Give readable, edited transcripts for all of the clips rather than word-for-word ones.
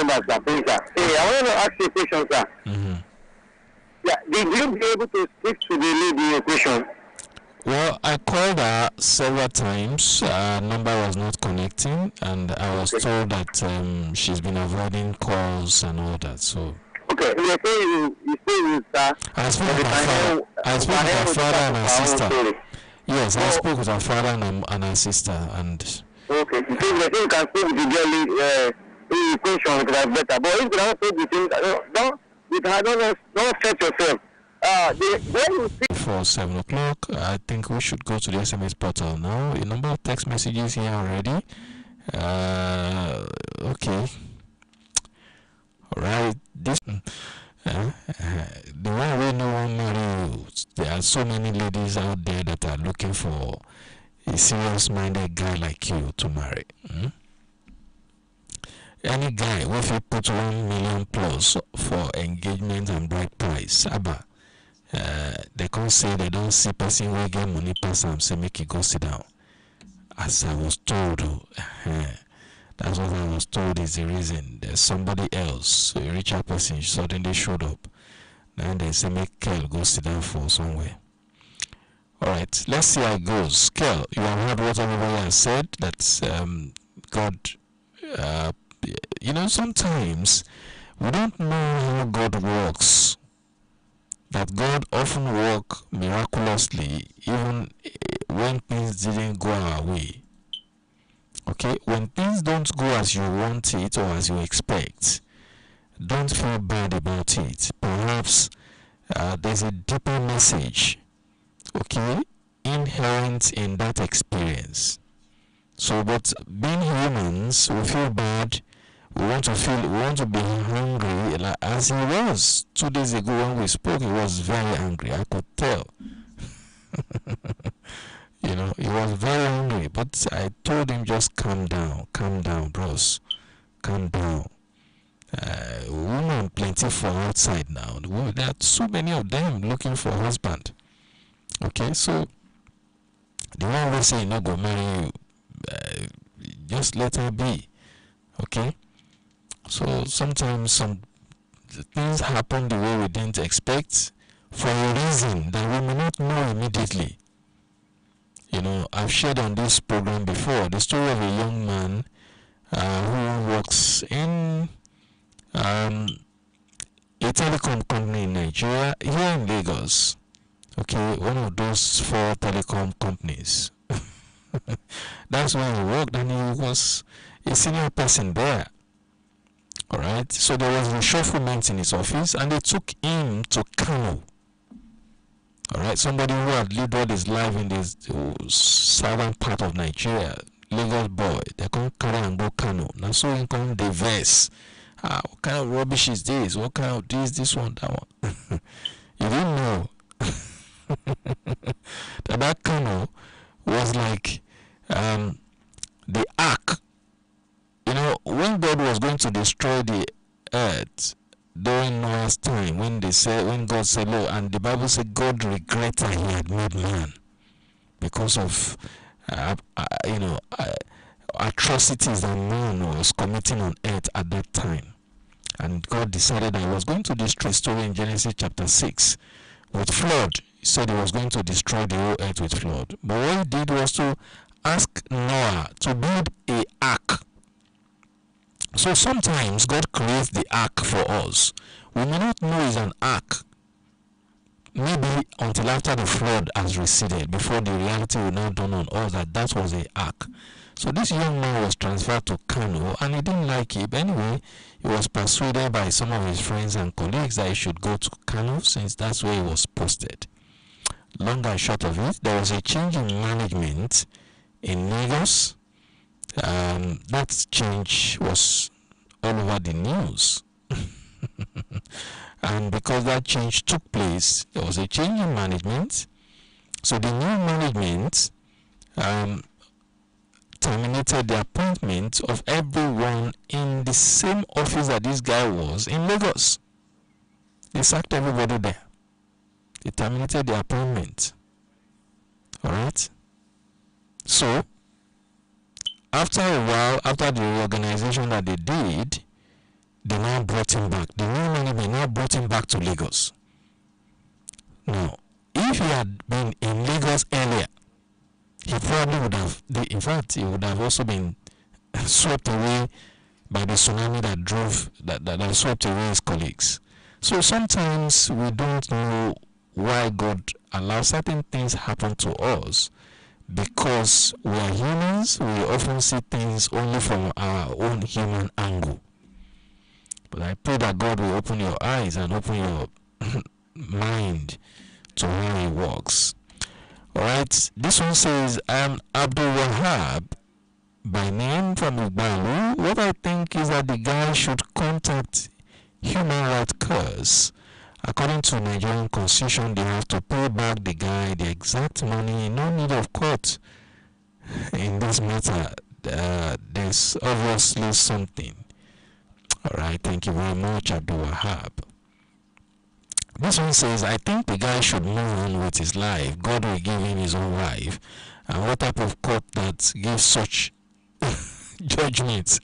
number, sir. Please, sir. Hey, I want to ask you a question, sir. Mm-hmm. Yeah, did you be able to speak to the lady in question? Well, I called her several times. Her number was not connecting, and I was told that she's been avoiding calls and all that. So. Okay, you say you say with her. I spoke with her father. I spoke with her father and her sister. Yes, I spoke with her father and her sister, and. Okay, you think you can speak with the girl in question, it was better. But if you don't speak with him, don't set yourself. When you speak For 7 o'clock, I think we should go to the SMS portal now. A number of text messages here already. Okay. Alright. This the one we know won't marry you. There are so many ladies out there that are looking for a serious-minded guy like you to marry. Any guy if you put 1 million plus for engagement and bride price, Abba. They can't say they don't see person will get money pass and say make it go sit down. As I was told, that's what I was told is the reason. There's somebody else, a richer person suddenly showed up. Then they say make Kel go sit down for somewhere. Alright, let's see how it goes. Kel, you have heard what everybody has said, that God, sometimes we don't know how God works. That God often works miraculously even when things didn't go our way. Okay, when things don't go as you want it or as you expect, don't feel bad about it. Perhaps there's a deeper message, okay, inherent in that experience. So, but being humans, we feel bad. We want to be hungry, like as he was 2 days ago when we spoke. He was very angry. I could tell. He was very angry. But I told him, just calm down, bros, calm down. Women plenty for outside now. There are so many of them looking for a husband. Okay, so the one will say not go marry you. Just let her be. Okay. So sometimes some things happen the way we didn't expect for a reason that we may not know immediately. I've shared on this program before the story of a young man who works in a telecom company in Nigeria, here in Lagos. Okay, one of those 4 telecom companies. That's where he worked, and he was a senior person there. Alright, so there was reshufflement in his office, and they took him to Kano. Alright, somebody who had lived all his life in this southern part of Nigeria, Lagos boy, they can't carry and go Kano. Now, so he come the verse. What kind of rubbish is this? What kind of this one, that one? You didn't know that Kano was like the ark. When God was going to destroy the earth during Noah's time, when God said, look, and the Bible said God regretted he had made man because of atrocities that man was committing on earth at that time. And God decided that he was going to destroy, story in Genesis chapter 6 with flood. He said he was going to destroy the whole earth with flood. But what he did was to ask Noah to build a ark. So sometimes God creates the ark for us. We may not know it's an ark, maybe until after the flood has receded, before the reality will now dawn on us that was a ark. So this young man was transferred to Kano, and he didn't like it. But anyway, he was persuaded by some of his friends and colleagues that he should go to Kano, since that's where he was posted. Long and short of it, there was a change in management in Lagos. That change was all over the news. And because that change took place, there was a change in management. So the new management terminated the appointment of everyone in the same office that this guy was in Lagos. They sacked everybody there. They terminated the appointment. Alright? So, after a while, after the reorganization that they did, now brought him back. The new management now brought him back to Lagos. Now, if he had been in Lagos earlier, he probably would have, in fact, he would have also been swept away by the tsunami that swept away his colleagues. So sometimes we don't know why God allows certain things happen to us, because we are humans. We often see things only from our own human angle. But I pray that God will open your eyes and open your mind to how He works. Alright, this one says, I'm Abdul Wahab by name from Igbalu. What I think is that the guy should contact Human Rights Cause. According to Nigerian constitution, they have to pay back the guy the exact money. No need of court in this matter. There's obviously something. Alright, thank you very much, Abdul Wahab. This one says, I think the guy should move on with his life. God will give him his own wife. And what type of court that gives such judgments?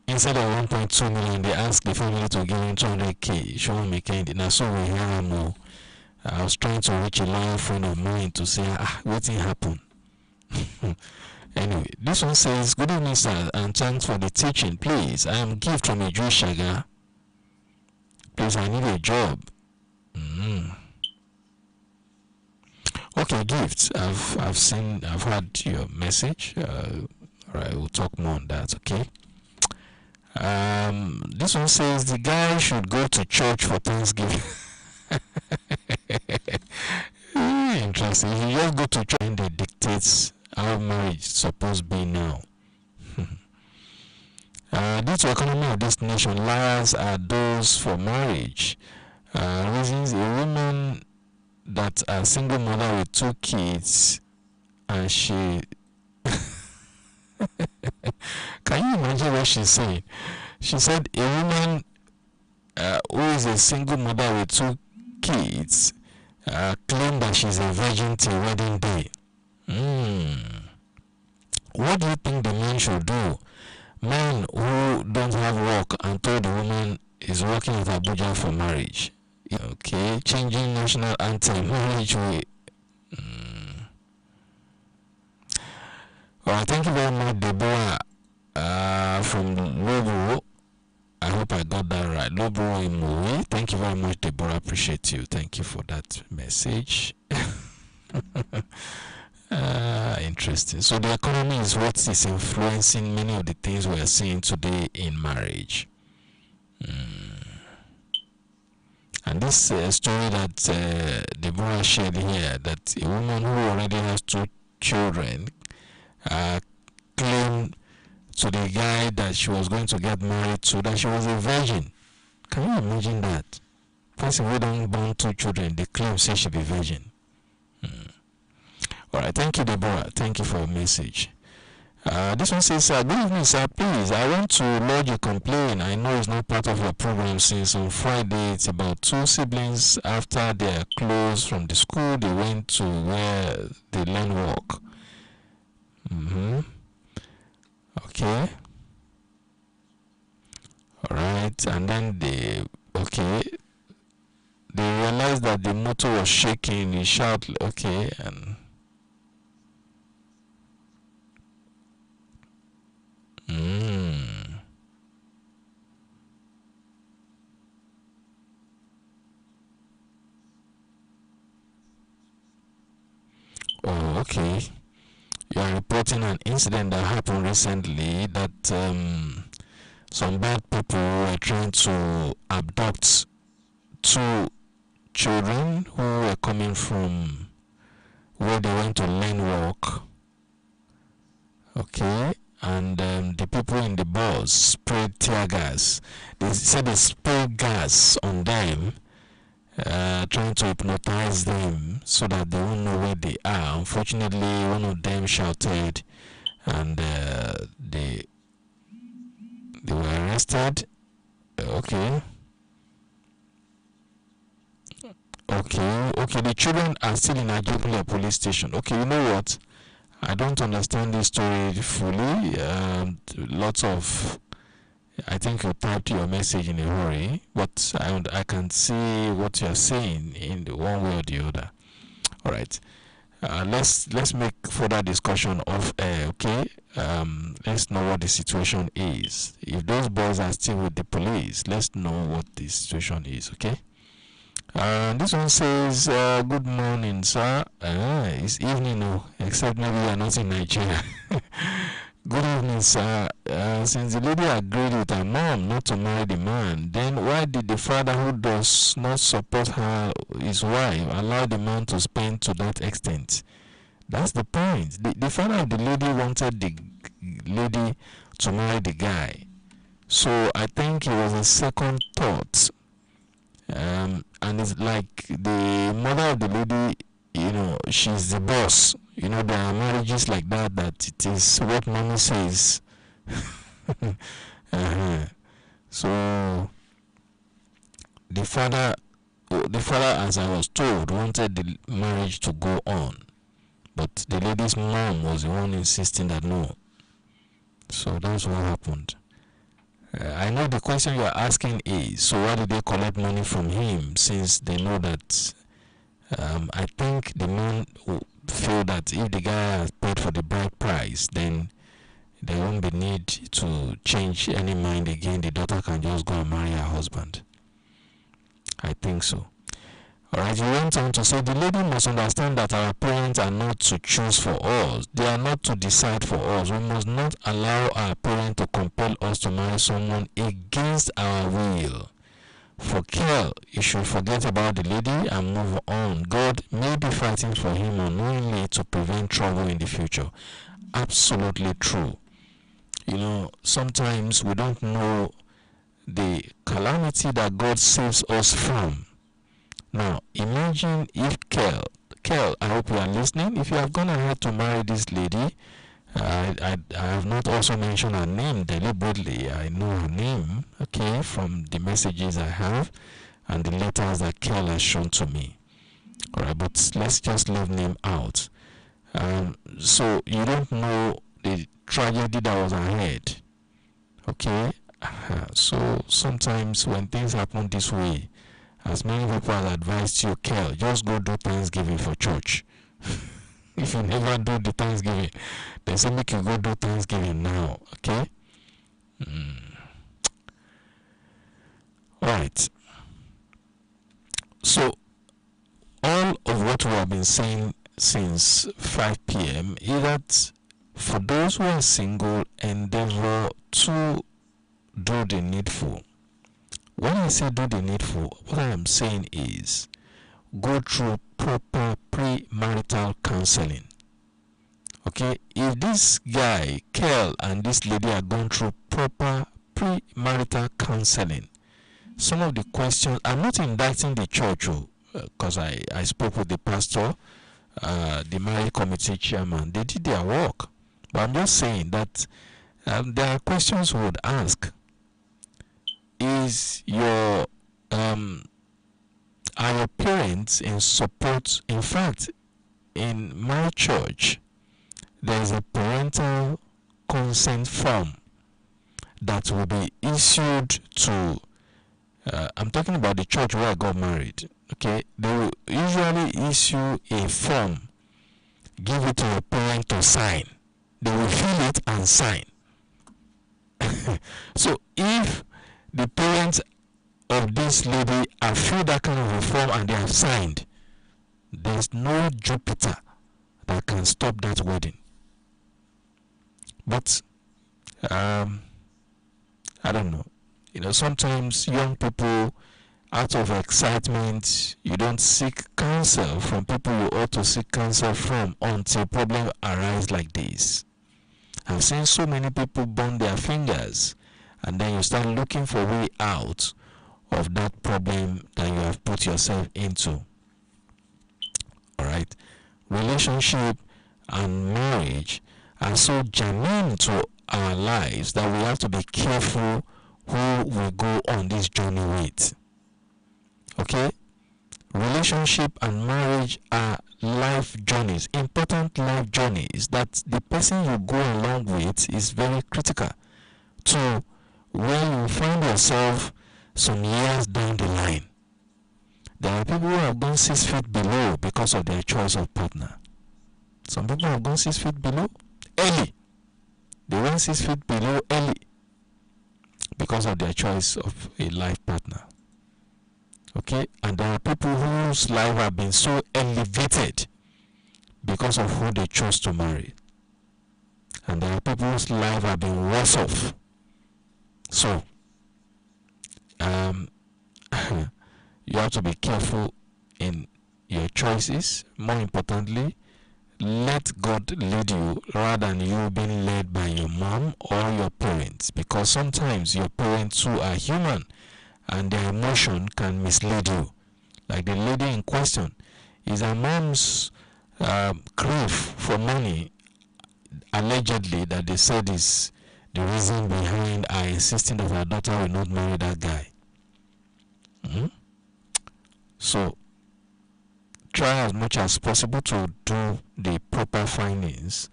Instead of 1.2 million, they ask the family to give him 200k. Show me candy. Now, so we hear more. I was trying to reach a lawyer friend of mine to say, what thing happened? Anyway, this one says, good evening, sir, and thanks for the teaching. Please, I am Gift from a Jewish Shaga. Please, I need a job. Okay, Gift, I've heard your message. Alright, we'll talk more on that, okay? This one says the guy should go to church for Thanksgiving. Interesting. He just go to church and they dictates how marriage is supposed to be now. Due to economy of this nation, liars are those for marriage. Reasons: a woman that a single mother with 2 kids, and she can you imagine what she's saying? She said a woman who is a single mother with 2 kids claimed that she's a virgin till wedding day. What do you think the man should do? Men who don't have work and told the woman is working at Abuja for marriage. Okay, changing national anthem, marriage way. Alright, thank you very much, Deborah from Lobo. I hope I got that right. Lobo in Moe. Thank you very much, Deborah. Appreciate you. Thank you for that message. Interesting. So the economy is what is influencing many of the things we are seeing today in marriage. And this story that Deborah shared here, that a woman who already has 2 children claimed to the guy that she was going to get married to that she was a virgin. Can you imagine that? Person who don't born 2 children, they claim say she be virgin. Alright, thank you, Deborah. Thank you for your message. This one says, good evening, sir. Please, I want to lodge a complaint. I know it's not part of your program since on Friday. It's about 2 siblings. After they are closed from the school, they went to where they learn work. Okay. Alright, and then they realized that the motor was shaking. He shouted, okay, and oh, okay. You are reporting an incident that happened recently that some bad people were trying to abduct 2 children who were coming from where they went to learn work. Okay, and the people in the bus sprayed tear gas. They said they sprayed gas on them, trying to hypnotize them so that they won't know where they are. Unfortunately, one of them shouted, and they were arrested. Okay. The children are still in Ajegunle police station. Okay, you know what? I don't understand this story fully. Lots of I think you typed your message in a hurry, but I can see what you're saying in the one way or the other. All right. Let's make further discussion of okay. Let's know what the situation is. If those boys are still with the police, let's know what the situation is. Okay. This one says, "Good morning, sir. It's evening, no, except maybe you are not in Nigeria." Good evening, sir. Since the lady agreed with her mom not to marry the man, then why did the father who does not support her, his wife, allow the man to spend to that extent? That's the point. The father of the lady wanted the lady to marry the guy. So I think it was a second thought. And it's like the mother of the lady, she's the boss. There are marriages like that it is what mommy says. So the father, as I was told, wanted the marriage to go on, but the lady's mom was the one insisting that no. So that's what happened. I know the question you are asking is, so why did they collect money from him, since they know that I think the man feel that if the guy has paid for the bride price, then there won't be need to change any mind again. The daughter can just go and marry her husband. I think so. Alright, you went on to say, the lady must understand that our parents are not to choose for us. They are not to decide for us. We must not allow our parents to compel us to marry someone against our will. For Kel, he should forget about the lady and move on. God may be fighting for him unknowingly to prevent trouble in the future. Absolutely true. Sometimes we don't know the calamity that God saves us from. Now, imagine if Kel, I hope you are listening. If you have gone ahead to marry this lady, I have not also mentioned her name deliberately. I know her name, okay, from the messages I have and the letters that Kel has shown to me. Alright, but let's just leave name out. So you don't know the tragedy that was ahead. Okay? So sometimes when things happen this way, as many people have advised you, Kel, just go do Thanksgiving for church. If you never do the Thanksgiving, then say make you go do Thanksgiving now, okay? Right. So all of what we have been saying since 5 p.m. is that for those who are single, endeavor to do the needful. When I say do the needful, what I am saying is go through proper premarital counseling. Okay, if this guy, Kel, and this lady are going through proper premarital counseling, some of the questions, I'm not indicting the church, because I spoke with the pastor, the marriage committee chairman, they did their work. But I'm just saying that there are questions we would ask. Is your are your parents in support? In fact, in my church, there is a parental consent form that will be issued to I'm talking about the church where I got married. Okay, they will usually issue a form, give it to a parent to sign. They will fill it and sign. So if the parents of this lady have filled that kind of a form and they have signed, there's no Jupiter that can stop that wedding. But I don't know. Sometimes young people, out of excitement, you don't seek counsel from people you ought to seek counsel from until problems arise like this. I've seen so many people burn their fingers, and then you start looking for a way out of that problem that you have put yourself into. Alright? Relationship and marriage are so germane to our lives that we have to be careful who we go on this journey with. Okay? Relationship and marriage are life journeys, important life journeys that the person you go along with is very critical to where you find yourself some years down the line. There are people who have gone 6 feet below because of their choice of partner. Some people have gone 6 feet below early. They went 6 feet below early because of their choice of a life partner. Okay, and there are people whose life have been so elevated because of who they chose to marry. And there are people whose life have been worse off. So, you have to be careful in your choices. More importantly, let God lead you rather than you being led by your mom or your parents, because sometimes your parents too are human and their emotion can mislead you. Like the lady in question, is her mom's crave for money, allegedly, that they said is the reason behind her insisting that her daughter will not marry that guy. So try as much as possible to do the proper findings,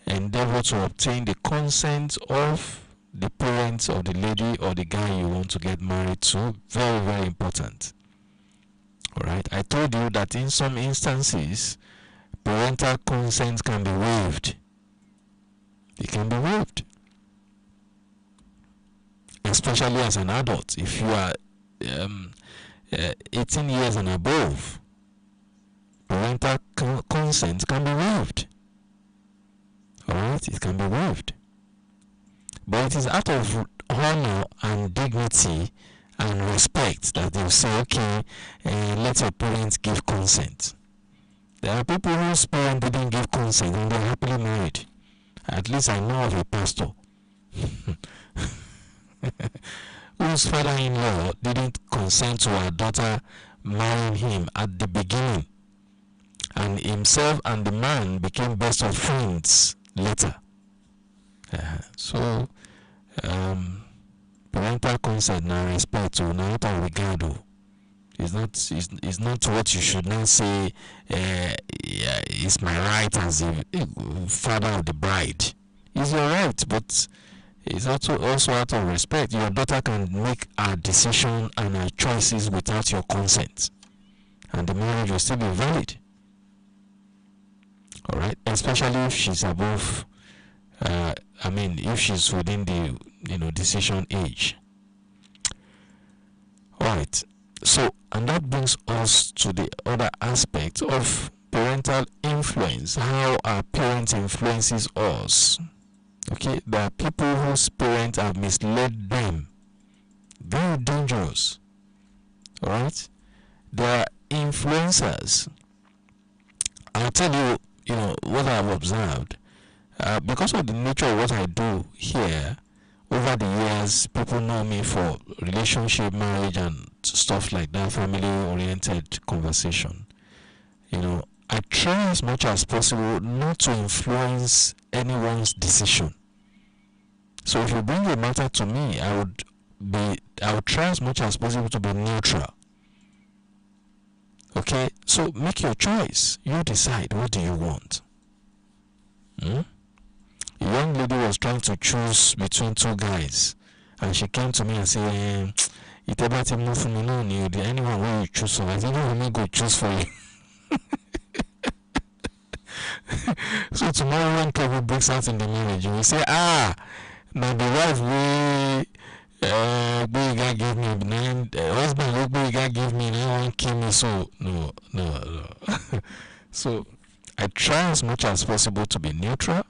endeavor to obtain the consent of the parents of the lady or the guy you want to get married to. Very, very important. Alright, I told you that in some instances parental consent can be waived. It can be waived, especially as an adult. If you are 18 years and above, parental consent can be waived. Alright, it can be waived. But it is out of honor and dignity and respect that they'll say, okay, let your parents give consent. There are people whose parents didn't give consent and they're happily married. At least I know of a pastor whose father-in-law didn't consent to her daughter marrying him at the beginning, and himself and the man became best of friends later. So parental consent and respect to not a regard is not what you should not say. It's my right as a father of the bride. It's your right, but it's also out of respect. Your daughter can make a decision and her choices without your consent, and the marriage will still be valid. Alright, especially if she's above if she's within the decision age. Alright, so, and that brings us to the other aspect of parental influence, how our parents influences us. Okay, there are people whose parents have misled them. Very dangerous. Alright, there are influencers. I'll tell you, what I've observed. Because of the nature of what I do here, over the years, people know me for relationship, marriage, and stuff like that, family-oriented conversation. I try as much as possible not to influence anyone's decision. So if you bring a matter to me, I would try as much as possible to be neutral. Okay, so make your choice. You decide, what do you want? A young lady was trying to choose between two guys, and she came to me and said, "It about him for me, no, anyone will you choose for?" I said, "No, me go choose for you." So tomorrow when trouble breaks out in the marriage, you will say, now the wife GboyeGa give me, husband GboyeGa give me, now one kill me. So no. So I try as much as possible to be neutral.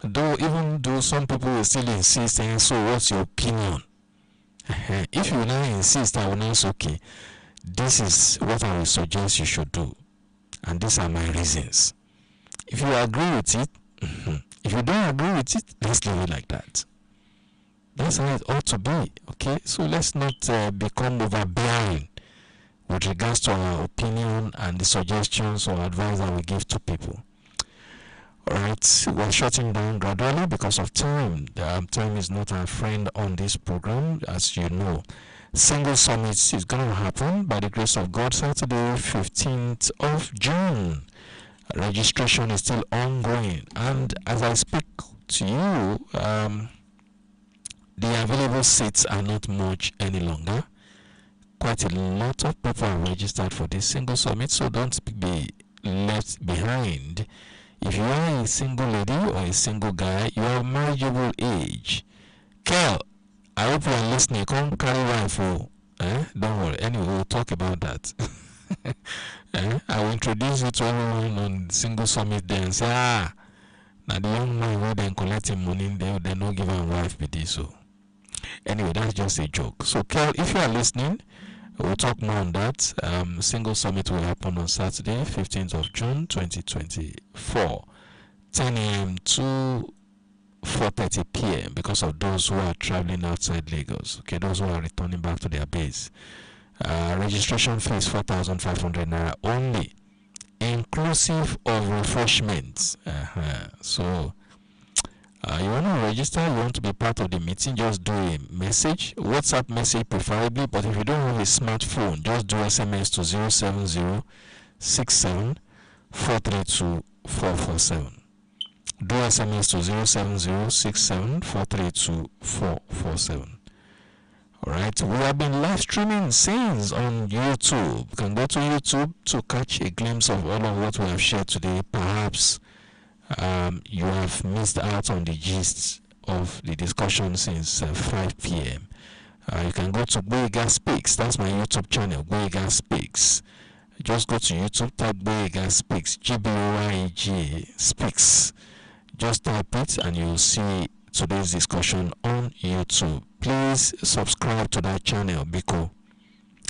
Even though some people will still insist, so what's your opinion? If you now insist, I will now say, okay, this is what I will suggest you should do, and these are my reasons. If you agree with it, if you don't agree with it, let's leave it like that. That's how it ought to be. Okay, so let's not become overbearing with regards to our opinion and the suggestions or advice that we give to people. Alright, we're shutting down gradually because of time. Time is not our friend on this program, as you know. Single Summit is going to happen by the grace of God, Saturday, 15th of June. Registration is still ongoing, and as I speak to you, the available seats are not much any longer. Quite a lot of people are registered for this single summit, so don't be left behind. If you are a single lady or a single guy, you are marriageable age. Kel, I hope you are listening. Come carry wife. Don't worry. Anyway, we'll talk about that. I will introduce you to everyone on single summit there and say, now the young man who then collecting money, they not give him wife with this. So anyway, that's just a joke. So Kel, if you are listening, we'll talk more on that. Single summit will happen on Saturday, 15th of June, 2024, 10 a.m. to 4:30 p.m. because of those who are traveling outside Lagos. Okay, those who are returning back to their base. Registration fee is 4,500 naira only, inclusive of refreshments. So you want to register, you want to be part of the meeting, just do a message, WhatsApp message preferably, but if you don't have a smartphone, just do SMS to 07067432447. Do SMS to 07067432447. Alright, we have been live streaming since on YouTube. You can go to YouTube to catch a glimpse of all of what we have shared today. Perhaps you have missed out on the gist of the discussion since 5 p.m. You can go to GboyegaSpeaks. That's my YouTube channel, GboyegaSpeaks. Just go to YouTube, type GboyegaSpeaks, GboyegaSpeaks. Just type it and you'll see today's discussion on YouTube. Please subscribe to that channel because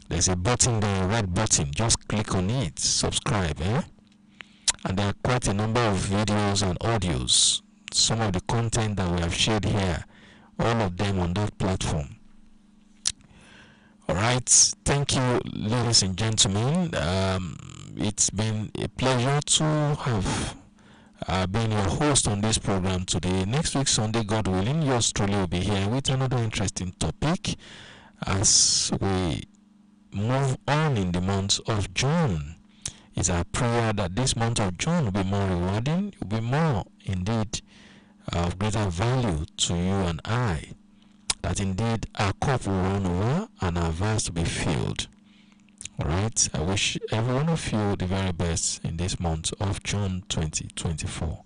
there's a button there, a red button. Just click on it, subscribe. And there are quite a number of videos and audios. Some of the content that we have shared here, all of them on that platform. Alright, thank you, ladies and gentlemen. It's been a pleasure to have been your host on this program today. Next week, Sunday, God willing, yours truly will be here with another interesting topic as we move on in the month of June. It's our prayer that this month of June will be more rewarding, will be more indeed of greater value to you and I, that indeed our cup will run over and our vase to be filled. Alright, I wish every one of you the very best in this month of June 2024.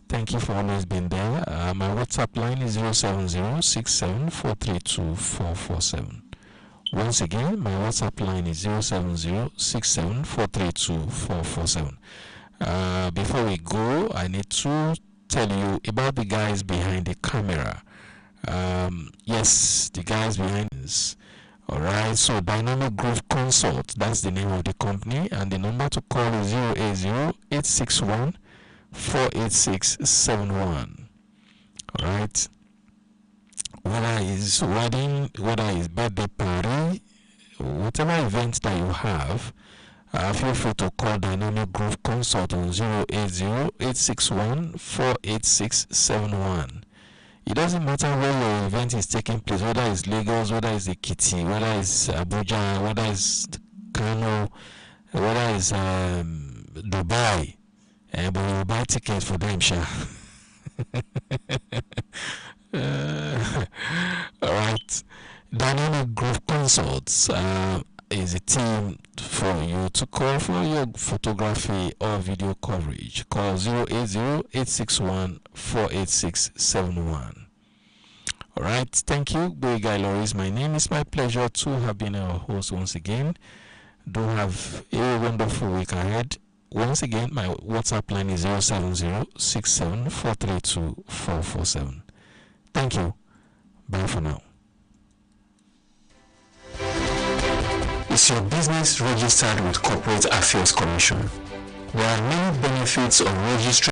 Thank you for always being there. My WhatsApp line is 07067432447. Once again, my WhatsApp line is 07067432447. Before we go, I need to tell you about the guys behind the camera. Yes, the guys behind this. Alright, so Dynamic Groove Consult, that's the name of the company, and the number to call is 080-861-48671. Alright, whether it's wedding, whether it's birthday party, whatever event that you have, feel free to call Dynamic Groove Consult on 080-861-48671. It doesn't matter where your event is taking place, whether it's Lagos, whether it's Ekiti, whether it's Abuja, whether it's Kano, whether it's Dubai, but you buy tickets for them, sure. Alright, Dynamic Groove Consults is a team for you to call for your photography or video coverage. Call 080-861-48671. Alright, thank you. Gboyega Loris, my name. It's my pleasure to have been our host once again. Do have a wonderful week ahead. Once again, my WhatsApp line is 070-67-432-447. Thank you. Bye for now. Is your business registered with Corporate Affairs Commission? There are many benefits of registering